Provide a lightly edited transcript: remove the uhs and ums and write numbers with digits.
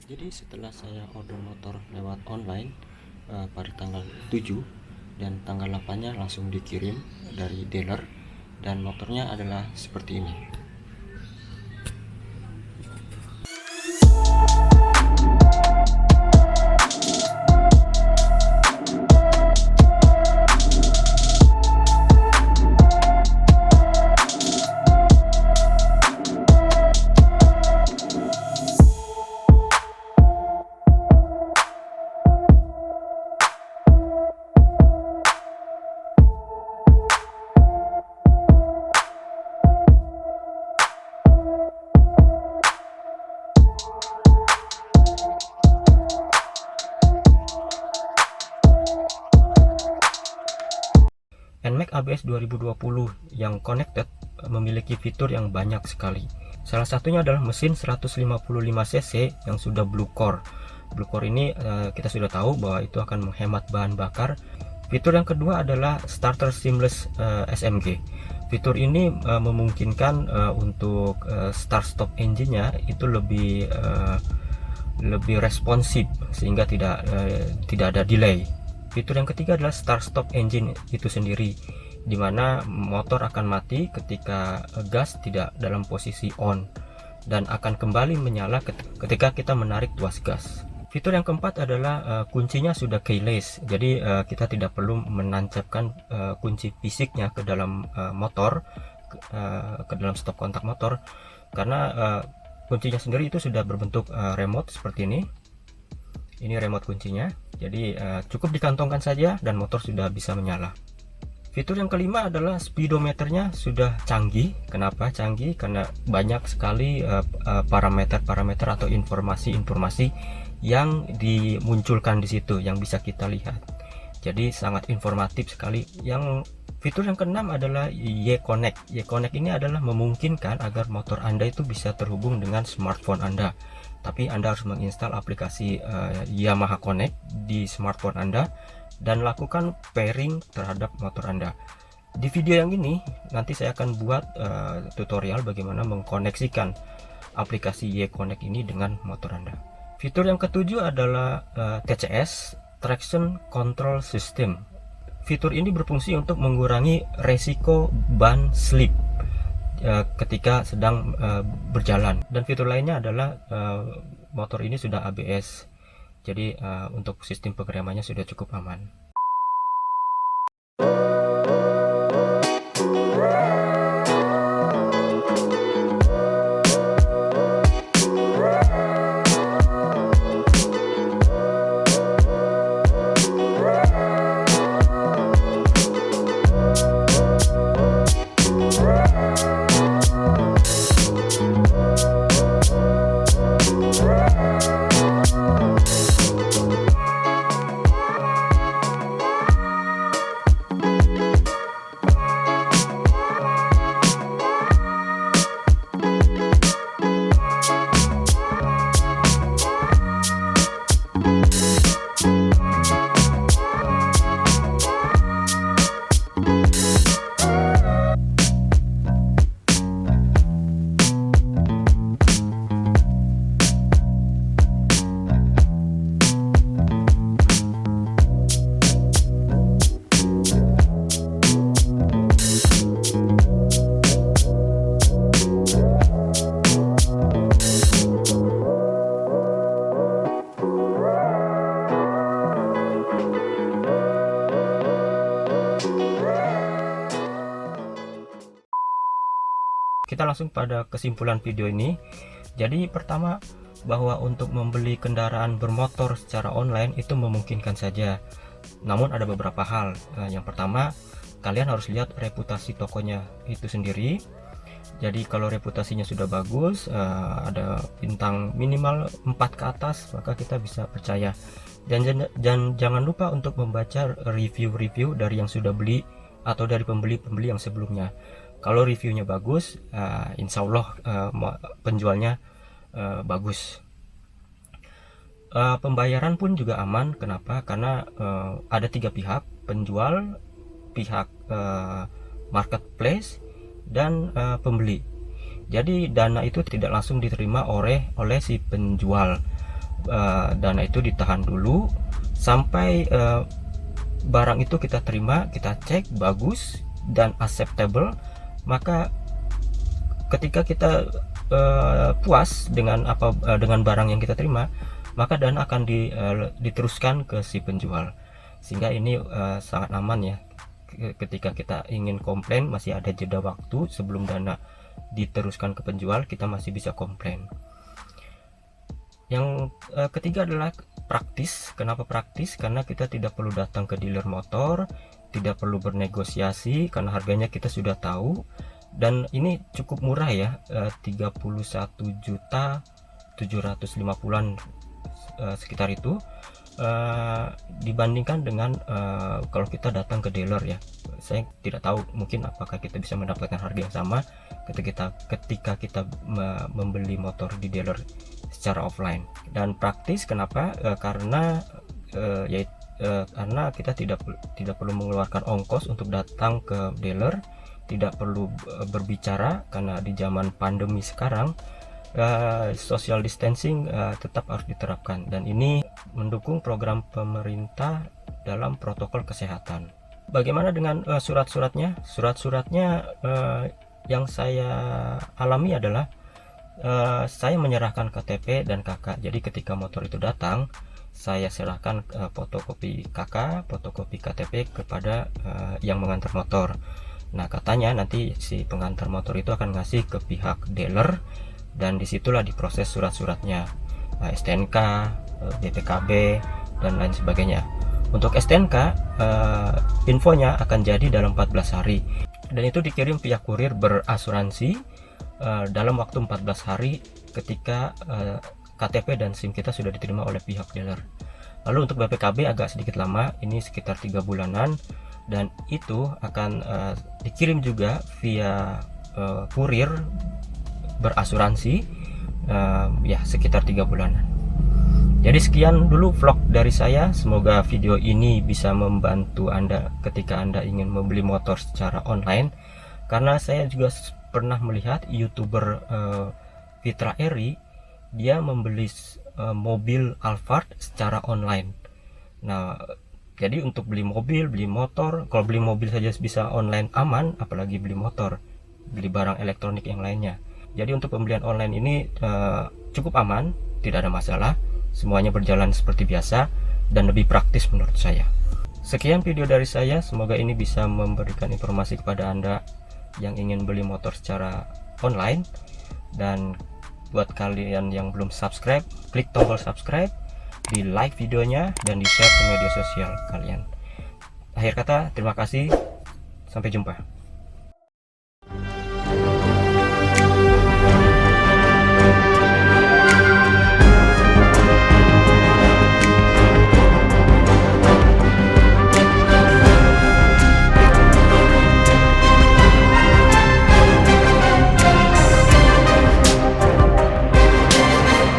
Jadi setelah saya order motor lewat online pada tanggal 7 dan tanggal 8-nya langsung dikirim dari dealer, dan motornya adalah seperti ini. NMAX ABS 2020 yang connected memiliki fitur yang banyak sekali. Salah satunya adalah mesin 155cc yang sudah Blue Core. Blue Core ini kita sudah tahu bahwa itu akan menghemat bahan bakar. Fitur yang kedua adalah Starter Seamless SMG. Fitur ini memungkinkan untuk start-stop engine-nya itu lebih responsif sehingga tidak ada delay. Fitur yang ketiga adalah start-stop engine itu sendiri, di mana motor akan mati ketika gas tidak dalam posisi on dan akan kembali menyala ketika kita menarik tuas gas. Fitur yang keempat adalah kuncinya sudah keyless, jadi kita tidak perlu menancapkan kunci fisiknya ke dalam motor, ke dalam stop kontak motor, karena kuncinya sendiri itu sudah berbentuk remote seperti ini. Ini remote kuncinya, jadi cukup dikantongkan saja dan motor sudah bisa menyala. Fitur yang kelima adalah speedometernya sudah canggih. Kenapa canggih? Karena banyak sekali parameter-parameter atau informasi-informasi yang dimunculkan di situ yang bisa kita lihat. Jadi sangat informatif sekali. Fitur yang keenam adalah Y-Connect. Y-Connect ini adalah memungkinkan agar motor Anda itu bisa terhubung dengan smartphone Anda. Tapi Anda harus menginstal aplikasi Yamaha Connect di smartphone Anda dan lakukan pairing terhadap motor Anda. Di video yang ini nanti saya akan buat tutorial bagaimana mengkoneksikan aplikasi Y-Connect ini dengan motor Anda. Fitur yang ketujuh adalah TCS, Traction Control System. Fitur ini berfungsi untuk mengurangi resiko ban slip ketika sedang berjalan, dan fitur lainnya adalah motor ini sudah ABS, jadi untuk sistem pengeremannya sudah cukup aman. Kita langsung pada kesimpulan video ini. Jadi pertama, bahwa untuk membeli kendaraan bermotor secara online itu memungkinkan saja. Namun ada beberapa hal. Yang pertama, kalian harus lihat reputasi tokonya itu sendiri. Jadi kalau reputasinya sudah bagus, ada bintang minimal 4 ke atas, maka kita bisa percaya. Dan jangan lupa untuk membaca review-review dari yang sudah beli atau dari pembeli-pembeli yang sebelumnya. Kalau reviewnya bagus, insya Allah penjualnya bagus. Pembayaran pun juga aman. Kenapa? Karena ada 3 pihak: penjual, pihak marketplace, dan pembeli. Jadi dana itu tidak langsung diterima oleh si penjual. dana itu ditahan dulu sampai barang itu kita terima, kita cek bagus dan acceptable. Maka ketika kita puas dengan dengan barang yang kita terima, maka dana akan diteruskan ke si penjual. Sehingga ini sangat aman ya. Ketika kita ingin komplain, masih ada jeda waktu sebelum dana diteruskan ke penjual, kita masih bisa komplain. Yang ketiga adalah praktis. Kenapa praktis? Karena kita tidak perlu datang ke dealer motor, tidak perlu bernegosiasi karena harganya kita sudah tahu, dan ini cukup murah ya, 31.750.000-an sekitar itu, dibandingkan dengan kalau kita datang ke dealer ya. Saya tidak tahu mungkin apakah kita bisa mendapatkan harga yang sama ketika kita membeli motor di dealer secara offline. Dan praktis kenapa? Karena karena kita tidak perlu mengeluarkan ongkos untuk datang ke dealer, tidak perlu berbicara karena di zaman pandemi sekarang social distancing tetap harus diterapkan, dan ini mendukung program pemerintah dalam protokol kesehatan. Bagaimana dengan surat-suratnya? Surat-suratnya yang saya alami adalah saya menyerahkan KTP dan KK. Jadi ketika motor itu datang, saya serahkan fotokopi KK, fotokopi KTP kepada yang mengantar motor. Nah, katanya nanti si pengantar motor itu akan ngasih ke pihak dealer, dan disitulah diproses surat-suratnya, STNK, BPKB, dan lain sebagainya. Untuk STNK, infonya akan jadi dalam 14 hari, dan itu dikirim via kurir berasuransi dalam waktu 14 hari ketika KTP dan SIM kita sudah diterima oleh pihak dealer. Lalu untuk BPKB agak sedikit lama, ini sekitar 3 bulanan, dan itu akan dikirim juga via kurir berasuransi ya sekitar 3 bulanan. Jadi sekian dulu vlog dari saya. Semoga video ini bisa membantu Anda ketika Anda ingin membeli motor secara online, karena saya juga pernah melihat YouTuber Fitra Eri, dia membeli mobil Alphard secara online. Nah, jadi untuk beli mobil, beli motor, kalau beli mobil saja bisa online aman, apalagi beli motor, beli barang elektronik yang lainnya. Jadi untuk pembelian online ini cukup aman, tidak ada masalah, semuanya berjalan seperti biasa dan lebih praktis menurut saya. Sekian video dari saya, semoga ini bisa memberikan informasi kepada Anda yang ingin beli motor secara online. Dan buat kalian yang belum subscribe, klik tombol subscribe, di like videonya, dan di share ke media sosial kalian. Akhir kata, terima kasih, sampai jumpa.